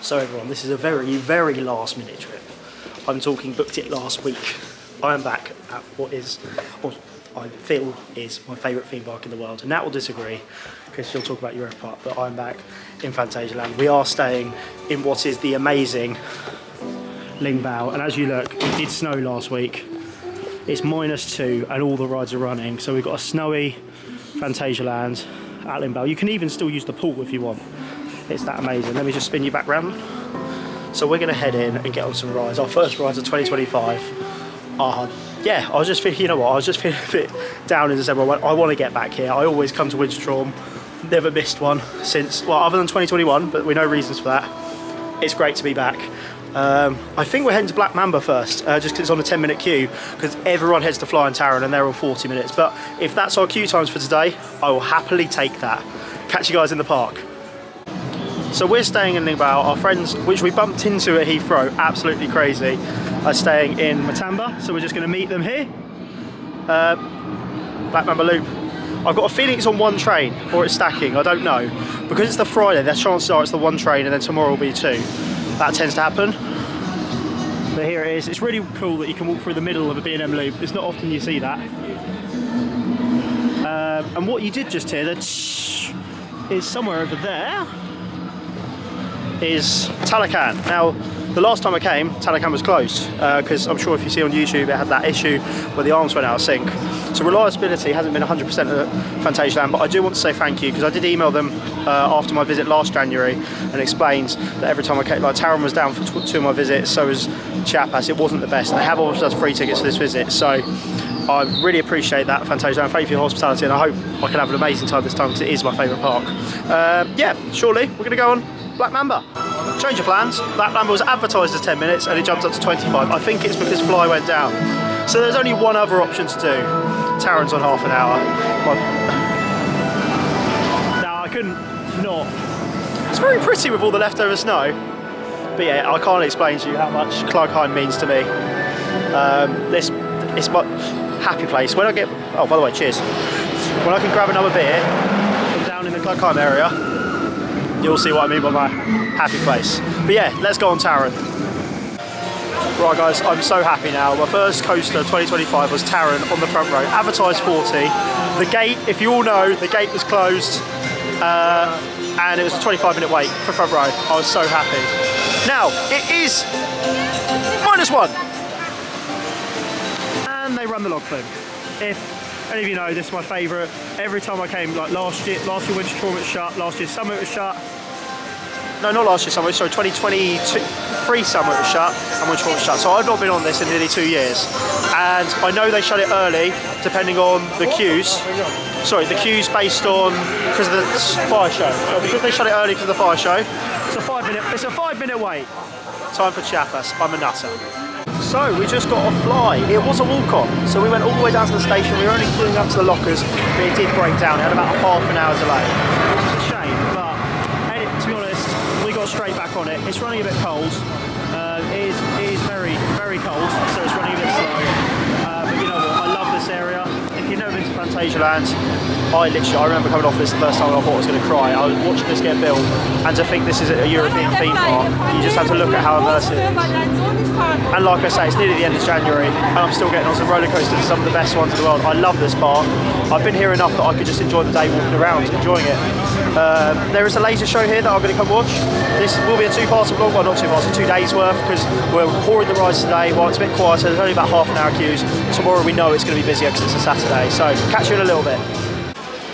So everyone, this is a very, very last minute trip. I'm talking booked it last week. I am back at what I feel is my favourite theme park in the world. And Nat will disagree, because she'll talk about Europa Park, but I'm back in Phantasialand. We are staying in what is the amazing Lingbao. And as you look, it did snow last week. It's -2 and all the rides are running. So we've got a snowy Phantasialand at Lingbao. You can even still use the pool if you want. It's that amazing. Let me just spin you back round. So we're going to head in and get on some rides. Our first rides are 2025. Yeah, I was just feeling, you know what, I was just feeling a bit down in December. I want to get back here. I always come to Wintertraum. Never missed one since, well, other than 2021, but we know reasons for that. It's great to be back. I think we're heading to Black Mamba first, just because it's on a 10-minute queue, because everyone heads to f.l.y and Taron and they're all 40 minutes. But if that's our queue times for today, I will happily take that. Catch you guys in the park. So we're staying in Lingbao. Our friends, which we bumped into at Heathrow, absolutely crazy, are staying in Matamba. So we're just going to meet them here. Black Mamba Loop. I've got a feeling it's on one train, or it's stacking, I don't know. Because it's the Friday, the chances are it's the one train and then tomorrow will be 2. That tends to happen. But here it is. It's really cool that you can walk through the middle of a B&M loop. It's not often you see that. And what you did just hear, that is somewhere over there, is Talakan. Now, the last time I came, Talakan was closed, because I'm sure if you see on YouTube, it had that issue where the arms went out of sync. So reliability hasn't been 100% at Phantasialand, but I do want to say thank you, because I did email them after my visit last January and explained that every time I came, like Taron was down for 2 of my visits, so was Chiapas. It wasn't the best, and they have also had free tickets for this visit, so I really appreciate that, Phantasialand. Thank you for your hospitality, and I hope I can have an amazing time this time, because it is my favourite park. Yeah, surely we're going to go on Black Mamba. Change of plans. Black Mamba was advertised as 10 minutes and it jumped up to 25. I think it's because f.l.y went down. So there's only one other option to do. Taron's on half an hour. No, I couldn't not. It's very pretty with all the leftover snow. But yeah, I can't explain to you how much Klugheim means to me. It's my happy place. When I get, oh, by the way, cheers. When I can grab another beer from down in the Klugheim area, you'll see what I mean by my happy place. But yeah, let's go on Taron. Right guys, I'm so happy now. My first coaster of 2025 was Taron on the front row, advertised 40. The gate, if you all know, the gate was closed and it was a 25-minute wait for front row. I was so happy. Now, it is -1. And they run the log flume. If any of you know, this is my favourite. Every time I came, like last year Wintertraum was shut, last year summer it was shut. No, not last year summer, sorry, 2023 summer it was shut, and Wintertraum was shut. So I've not been on this in nearly 2 years. And I know they shut it early, depending on the queues. Sorry, the queues based on, because of the fire show. So because they shut it early because of the fire show, it's a 5-minute wait. Time for Chiapas, I'm a nutter. So we just got off f.l.y. It was a walk-on, so we went all the way down to the station. We were only queuing up to the lockers, but it did break down. It had about half an hour delay. Which is a shame, but to be honest, we got straight back on it. It's running a bit cold. It is very, very cold, so it's running a bit slow. But you know what? I love this area. If you've never been to Phantasialand, I remember coming off this the first time and I thought I was going to cry. I was watching this get built, and to think this is a European theme park, you just have to look at how immersive it is. And like I say, it's nearly the end of January, and I'm still getting on some roller coasters, some of the best ones in the world. I love this park. I've been here enough that I could just enjoy the day walking around, enjoying it. There is a laser show here that I'm going to come watch. This will be a 2-part vlog, well not 2 parts, 2 days worth, because we're pouring the rides today while it's a bit quieter. There's only about half an hour queues. Tomorrow we know it's going to be busier because it's a Saturday, so catch you in a little bit.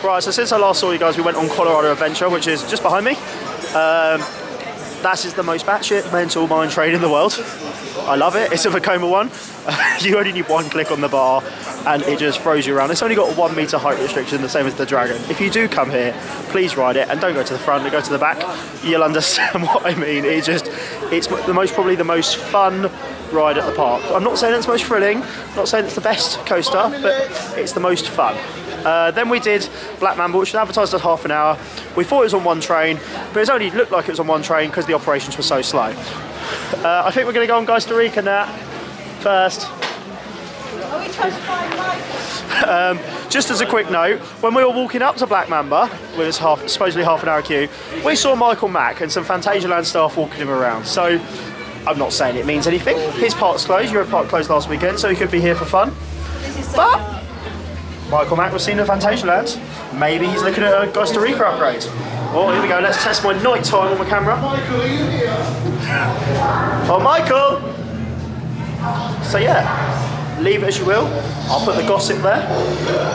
Right, so since I last saw you guys, we went on Colorado Adventure, which is just behind me. That is the most batshit mental mine train in the world. I love it. It's a Vekoma one. You only need 1 click on the bar and it just throws you around. It's only got a 1 meter height restriction, the same as the Dragon. If you do come here, please ride it and don't go to the front and go to the back. You'll understand what I mean. It's probably the most fun ride at the park. I'm not saying it's the most thrilling, I'm not saying it's the best coaster, but it's the most fun. Then we did Black Mamba, which was advertised as half an hour. We thought it was on 1 train, but it only looked like it was on 1 train because the operations were so slow. I think we're going to go on Costa Rica now first. Just as a quick note, when we were walking up to Black Mamba, with its supposedly half an hour queue, we saw Michael Mack and some Phantasialand staff walking him around. So I'm not saying it means anything. His park's closed, Europe Park closed last weekend, so he could be here for fun. But Michael Mack was seen at Phantasialand. Maybe he's looking at a Costa Rica upgrade. Oh, here we go. Let's test my night time on my camera. Michael, are you here? Oh, Michael! So yeah, leave it as you will. I'll put the gossip there.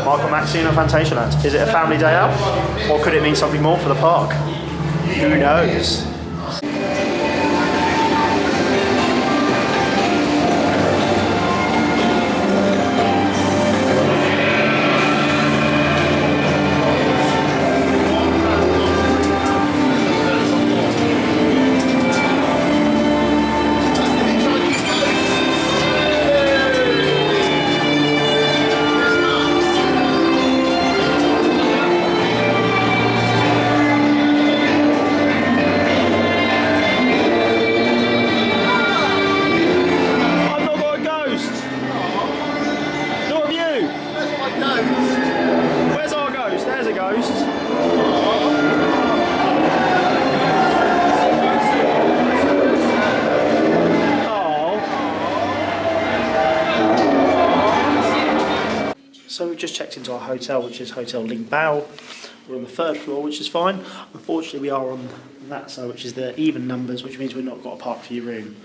Michael Mack seen at Phantasialand. Is it a family day out? Or could it mean something more for the park? Who knows? Where's our ghost? There's a ghost. Oh. So we've just checked into our hotel, which is Hotel Lingbao. We're on the 3rd floor, which is fine. Unfortunately, we are on that side, which is the even numbers, which means we've not got a park view room.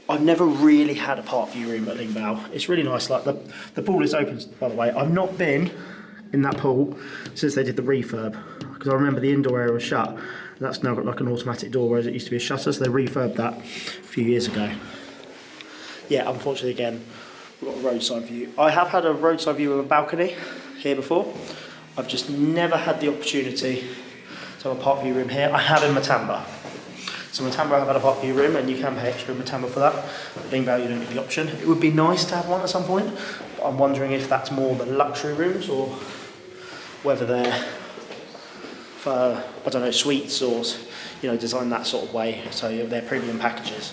I've never really had a park view room at Lingbao. It's really nice. Like the pool is open, by the way. I've not been in that pool since they did the refurb, because I remember the indoor area was shut, and that's now got like an automatic door, whereas it used to be a shutter, so they refurbed that a few years ago. Yeah, unfortunately, again, we've got a roadside view. I have had a roadside view of a balcony here before. I've just never had the opportunity to have a park view room here. I have in Matamba. So Matamba I've had a park view room, and you can pay extra in Matamba for that. Lingbao, you don't get the option. It would be nice to have one at some point, but I'm wondering if that's more the luxury rooms or whether they're for, I don't know, suites or, you know, designed that sort of way, so they're premium packages.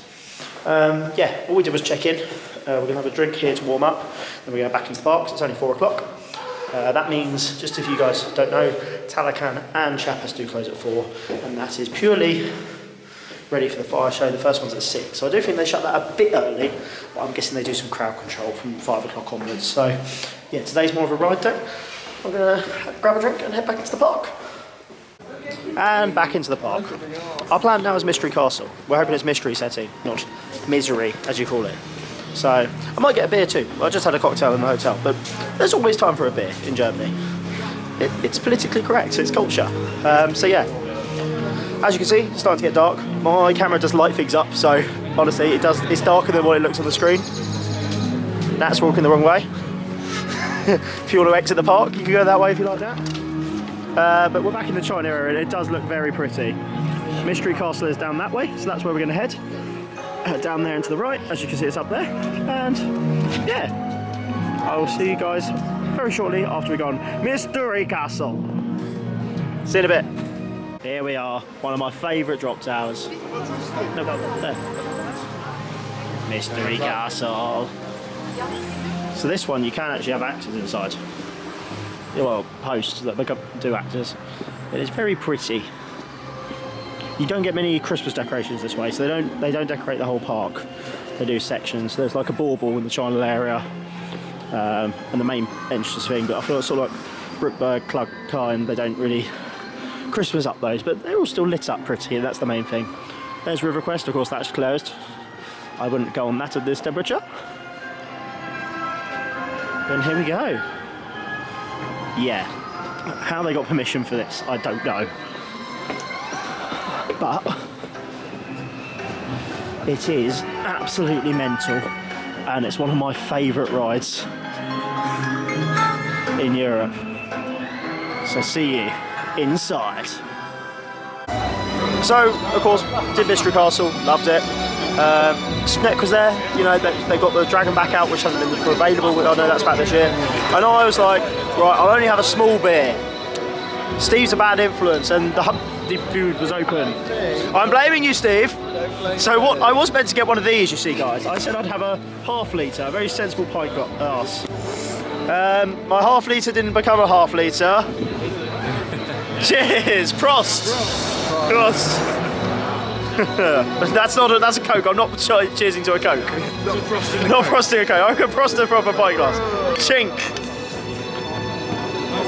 Yeah, all we did was check in. We're going to have a drink here to warm up, then we go back into the park, 'cause it's only 4 o'clock. That means, just if you guys don't know, Talakan and Chapas do close at 4, and that is purely ready for the fire show. The first one's at 6, so I do think they shut that a bit early, but I'm guessing they do some crowd control from 5 o'clock onwards. So yeah, today's more of a ride day. I'm going to grab a drink and head back into the park. And back into the park. Our plan now is Mystery Castle. We're hoping it's Mystery Setting, not Misery, as you call it. So I might get a beer too. I just had a cocktail in the hotel, but there's always time for a beer in Germany. It's politically correct, it's culture. So yeah, as you can see, it's starting to get dark. My camera does light things up, so honestly, it's darker than what it looks on the screen. That's walking the wrong way. If you want to exit the park, you can go that way if you like that. But we're back in the China area, and it does look very pretty. Mystery Castle is down that way, so that's where we're going to head. Down there and to the right, as you can see, it's up there. And yeah, I will see you guys very shortly after we've gone Mystery Castle. See you in a bit. Here we are, one of my favourite drop towers. No, there. Mystery Castle. So this one, you can actually have actors inside. Well, hosts that do actors. It is very pretty. You don't get many Christmas decorations this way, so they don't decorate the whole park. They do sections. There's like a bauble in the China area, and the main entrance thing. But I feel it's sort of like Brookberg, Clug Time. They don't really Christmas up those, but they're all still lit up pretty, and that's the main thing. There's River Quest, of course, that's closed. I wouldn't go on that at this temperature. And here we go. Yeah, how they got permission for this, I don't know. But it is absolutely mental, and it's one of my favourite rides in Europe. So see you inside. So, of course, did Mystery Castle, loved it. Sneck was there, you know, they got the Dragon back out, which hasn't been available. I know that's back this year. And I was like, right, I'll only have a small beer. Steve's a bad influence, and the food was open. I'm blaming you, Steve. So what? I was meant to get one of these, you see, guys. I said I'd have a half litre, a very sensible pint glass. My half litre didn't become a half litre. Cheers, Prost. Prost. That's a Coke. I'm not cheersing to a Coke. Not frosting a Coke. I could frost a proper pint glass. Chink.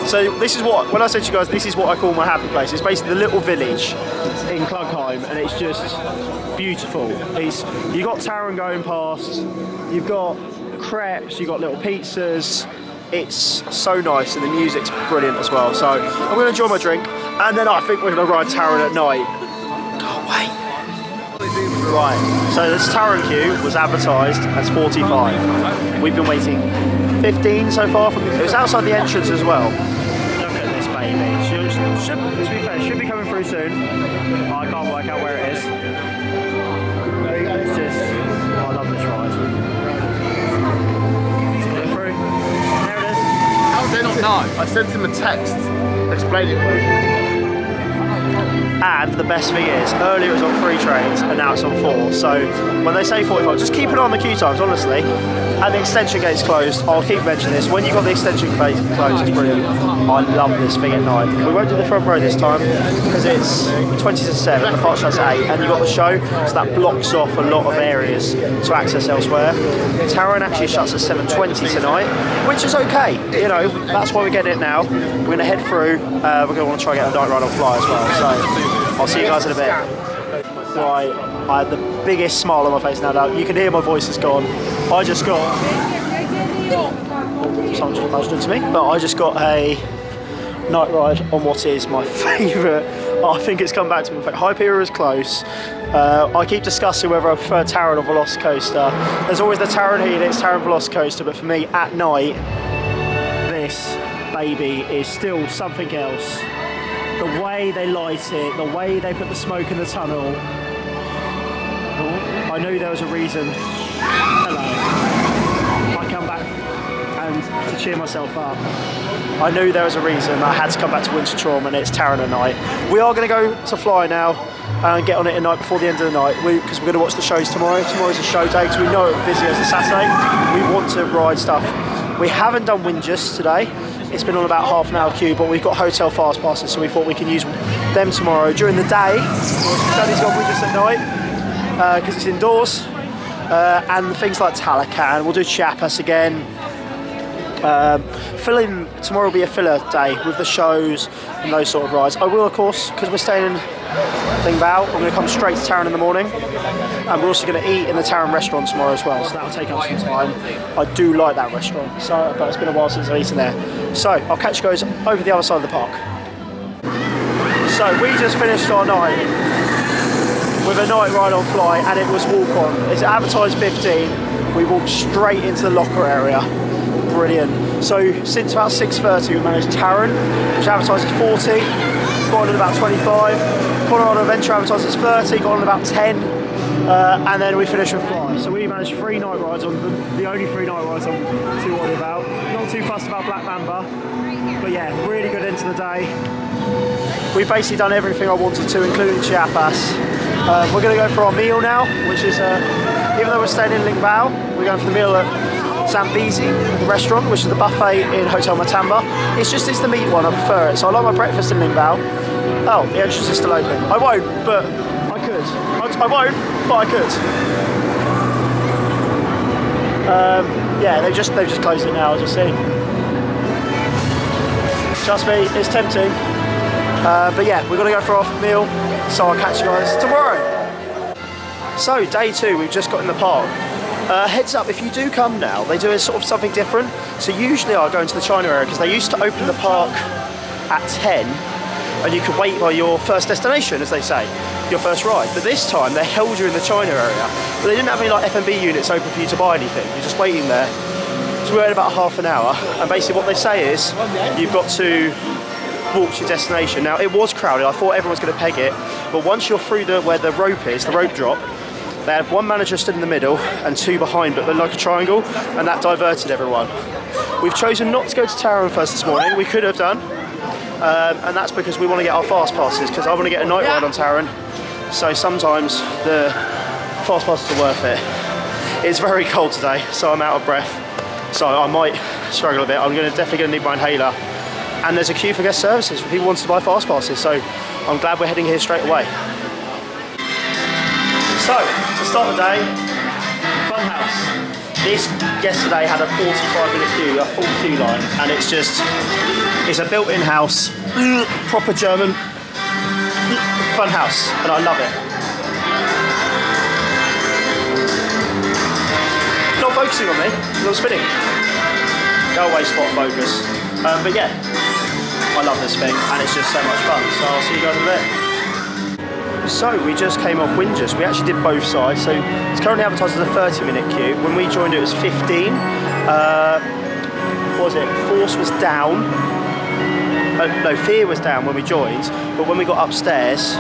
So this is what, when I said to you guys, this is what I call my happy place. It's basically the little village in Klugheim, and it's just beautiful. You got Taron going past. You've got crepes. You've got little pizzas. It's so nice, and the music's brilliant as well. So I'm going to enjoy my drink, and then I think we're going to ride Taron at night. Can't wait. Right, so this Taron queue was advertised as 45. We've been waiting 15 so far. It was outside the entrance as well. Look at this baby. To be fair, it should be coming through soon. Oh, I can't work out where it is. It's just, oh, I love this ride. It's coming through. There it is. How did they not know? I sent him a text explaining it. And the best thing is, earlier it was on 3 trains and now it's on 4. So when they say 45, just keep an eye on the queue times, honestly. And the extension gate's closed. I'll keep mentioning this. When you got the extension gate closed, it's brilliant. I love this thing at night. We won't do the front row this time because it's 20 to 7, the park shuts at 8, and you've got the show, so that blocks off a lot of areas to access elsewhere. Taron actually shuts at 7:20 tonight, which is okay. You know, that's why we're getting it now. We're going to head through. We're going to want to try and get a night ride on f.l.y. as well. So I'll see you guys in a bit. Right, I had the biggest smile on my face now. You can hear my voice is gone. I just got... someone just buzzed into me. But I just got a night ride on what is my favourite. I think it's come back to me. In fact, Hyperion is close. I keep discussing whether I prefer Taron or Velocicoaster. There's always the Taron Helix, Taron Velocicoaster, but for me, at night, this baby is still something else. The way they light it, the way they put the smoke in the tunnel. Oh, I knew there was a reason. Hello. I come back and to cheer myself up. I knew there was a reason I had to come back to Wintertraum, and it's Taron at night. We are going to go to f.l.y. now and get on it at night before the end of the night because we're going to watch the shows tomorrow. Tomorrow's a show day because we know it'll be busy as a Saturday. We want to ride stuff. We haven't done Windjust today. It's been on about half an hour queue, but we've got hotel fast passes, so we thought we can use them tomorrow. During the day, Danny's got Windjust at night because it's indoors. And things like Talakan, we'll do Chiapas again. Filling tomorrow will be a filler day with the shows and those sort of rides. I will, of course, because we're staying in Lingbao, I'm going to come straight to Taron in the morning, and we're also going to eat in the Taron restaurant tomorrow as well, so that'll take us some time. I do like that restaurant, so but it's been a while since I've eaten there. So I'll catch you guys over the other side of the park. So we just finished our night with a night ride on f.l.y. and it was walk on. It's advertised 15. We walked straight into the locker area. Brilliant. So since about 6:30 we managed Taron, which advertised as 40, got on at about 25. Colorado Adventure advertised as 30, got on at about 10, and then we finished with f.l.y. So we managed 3 night rides on the only 3 night rides I'm too worried about. Not too fussed about Black Mamba, but yeah, really good into the day. We've basically done everything I wanted to, including Chiapas. We're going to go for our meal now, which is, even though we're staying in Lingbao, we're going for the meal at Zambezi, the restaurant, which is the buffet in Hotel Matamba. It's the meat one, I prefer it. So I like my breakfast in Lingbao. Oh, the entrance is still open. I won't, but I could. I won't, but I could. Yeah, they've just closed it now, as you see. Trust me, it's tempting. But yeah, we're gonna go for our meal, so I'll catch you guys tomorrow. So day 2, we've just got in the park. Heads up, if you do come now, they do a sort of something different. So usually I go into the China area because they used to open the park at 10 and you could wait by your first destination, as they say, your first ride. But this time they held you in the China area, but they didn't have any like F&B units open for you to buy anything. You're just waiting there. So we waited about half an hour, and basically what they say is you've got to walk to your destination. Now it was crowded, I thought everyone was going to peg it, but once you're through where the rope is, the rope drop, they had 1 manager stood in the middle and 2 behind, but they're like a triangle, and that diverted everyone. We've chosen not to go to Taron first this morning. We could have done, and that's because we want to get our fast passes, because I want to get a night ride on Taron. So sometimes the fast passes are worth it. It's very cold today, so I'm out of breath. So I might struggle a bit. I'm definitely going to need my inhaler. And there's a queue for guest services for people wanting to buy fast passes, so I'm glad we're heading here straight away. So, to start the day, Funhouse. This yesterday had a 45-minute queue, a full queue line, and it's a built-in house, proper German Funhouse, and I love it. Not focusing on me, because I'm spinning. Go away, spot focus. But yeah, I love this thing, and it's just so much fun, so I'll see you guys in a bit. So we just came off Windjust. We actually did both sides. So it's currently advertised as a 30-minute queue. When we joined it was 15. What was it? Force was down. No, Fear was down when we joined. But when we got upstairs,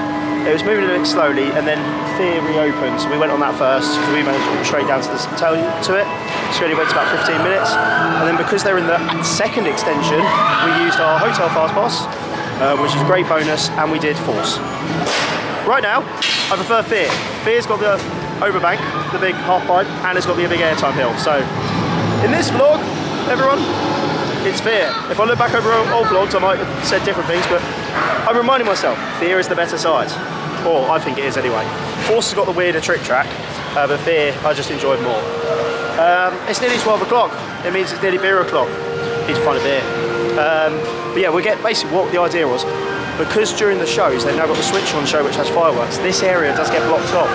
it was moving a bit slowly, and then Fear reopened. So we went on that first because we managed to walk straight down to the hotel to it. So we only went about 15 minutes. And then because they're in the second extension, we used our hotel fast pass, which is a great bonus, and we did Force. Right now, I prefer Fear. Fear's got the overbank, the big half pipe, and it's got the big airtime hill. So, in this vlog, everyone, it's Fear. If I look back over old vlogs, I might have said different things, but I'm reminding myself, Fear is the better side. Or I think it is anyway. Force has got the weirder trick track, but Fear I just enjoyed more. It's nearly 12 o'clock. It means it's nearly beer o'clock. Need to find a beer. But yeah, we get basically what the idea was. Because during the shows they've now got the switch on show which has fireworks, this area does get blocked off.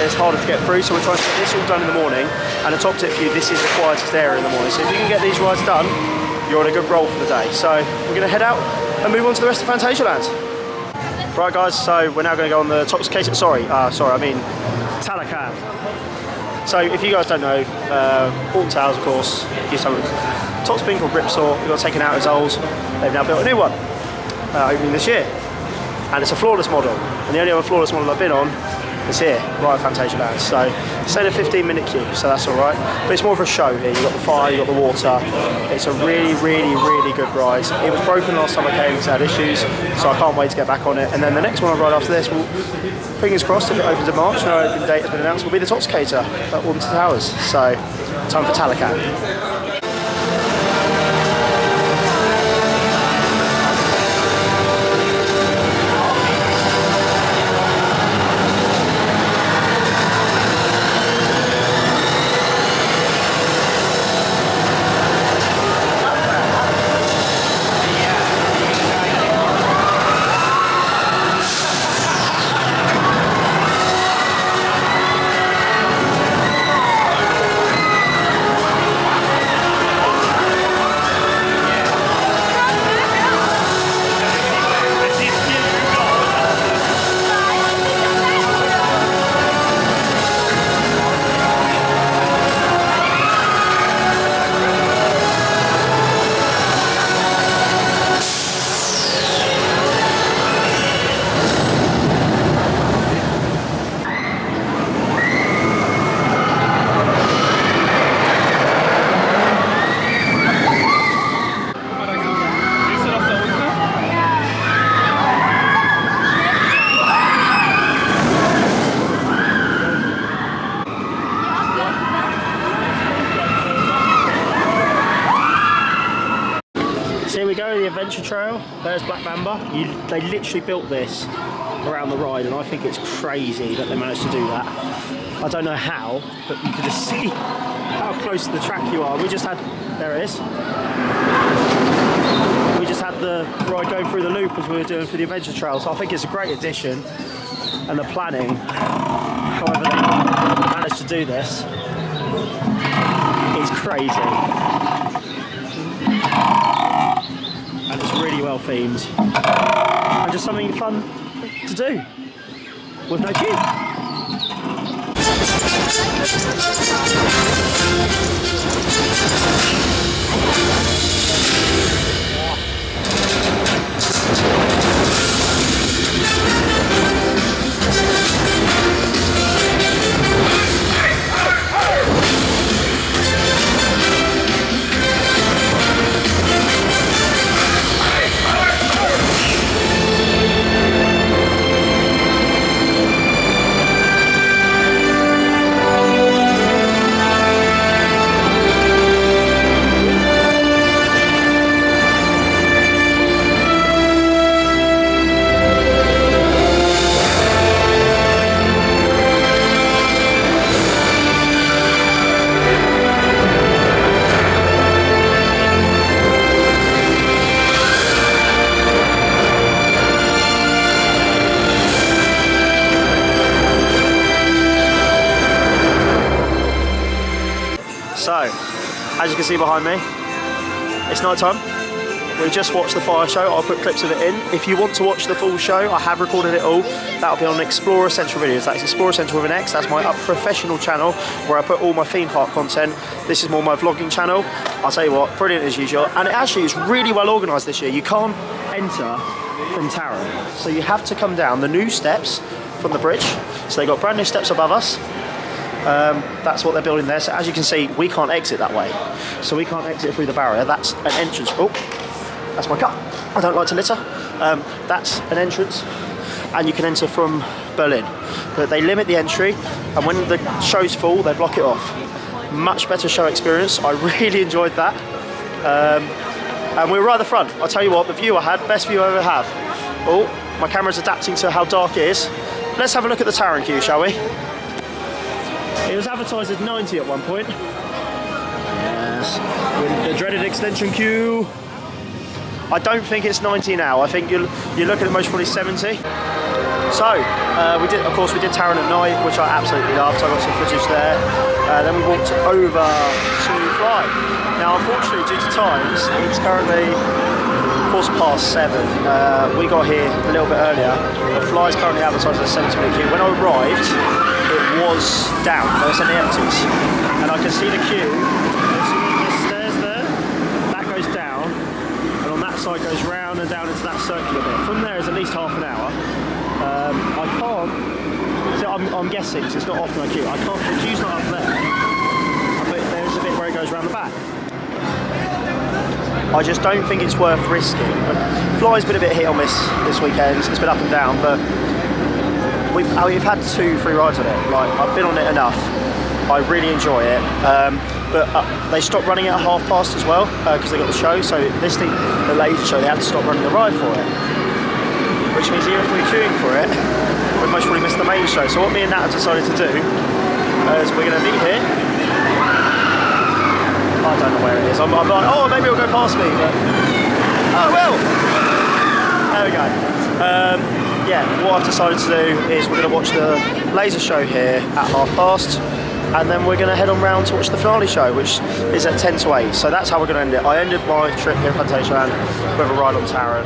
It's harder to get through, so we're trying to get this all done in the morning, and a top tip for you, this is the quietest area in the morning, so if you can get these rides done, you're on a good roll for the day. So we're going to head out and move on to the rest of Phantasialand. Right guys, so we're now going to go on the Talakacan, I mean Talacan. So if you guys don't know, Alton Towers of course, top's been called Ripsaw, we got taken out as old, they've now built a new one. Opening this year, and it's a floorless model, and the only other floorless model I've been on is here, right at Phantasialand. So it's only a 15-minute queue, so that's all right, but it's more of a show here. You've got the fire, you've got the water. It's a really good ride. It was broken last time I came, it's had issues, so I can't wait to get back on it. And then the next one I ride after this will, fingers crossed, if it opens in March, no opening date has been announced, will be the Talakacan at Alton Towers. So time for Talacan. Here we go, the adventure trail. There's Black Mamba. They literally built this around the ride, and I think it's crazy that they managed to do that. I don't know how, but you can just see how close to the track you are. We just had, there it is. We just had the ride going through the loop as we were doing for the adventure trail, so I think it's a great addition. And the planning, however they managed to do this, is crazy. And it's really well themed, and just something fun to do with no queue. As you can see behind me, it's night time. We just watched the fire show. I'll put clips of it in. If you want to watch the full show, I have recorded it all. That'll be on Explorer Central Videos. That's Explorer Central with an X. That's my professional channel where I put all my theme park content. This is more my vlogging channel. I'll tell you what, brilliant as usual. And it actually is really well organised this year. You can't enter from Taron. So you have to come down the new steps from the bridge. So they got brand new steps above us. That's what they're building there. So as you can see, we can't exit that way. So we can't exit through the barrier. That's an entrance. Oh. That's my cup. I don't like to litter. That's an entrance, and you can enter from Berlin. But they limit the entry, and when the show's full, they block it off. Much better show experience. I really enjoyed that. And we were right at the front. I'll tell you what, the view I had, best view I ever have. Oh, my camera's adapting to how dark it is. Let's have a look at the Taron queue, shall we? It was advertised as 90 at one point. Yes, with the dreaded extension queue. I don't think it's 90 now. I think you're looking at most probably 70. So we did Taron at night, which I absolutely loved. So I got some footage there. Then we walked over to f.l.y. Now, unfortunately, due to times, it's currently 7:15. We got here a little bit earlier. The f.l.y. is currently advertised as a 70-minute queue. When I arrived, it was down. There was any empties, and I can see the queue. Side goes round and down into that circular bit. From there is at least half an hour. I can't. So I'm guessing, so it's not often a queue. I can't. The queue's not up there. But there is a bit where it goes round the back. I just don't think it's worth risking. f.l.y.'s been a bit hit or miss this weekend. It's been up and down, but we've had 2 free rides on it. Like, I've been on it enough. I really enjoy it. But they stopped running it at past as well because they got the show. So this thing, the laser show, they had to stop running the ride for it. Which means even if we're queuing for it, we'd most probably miss the main show. So what me and Nat have decided to do is we're going to meet here. I don't know where it is. I'm like, oh, maybe it'll go past me. But oh, it will. There we go. Yeah, what I've decided to do is we're going to watch the laser show here at past. And then we're going to head on round to watch the f.l.y. show, which is at 10 to 8. So that's how we're going to end it. I ended my trip here in Phantasialand with a ride on Taron.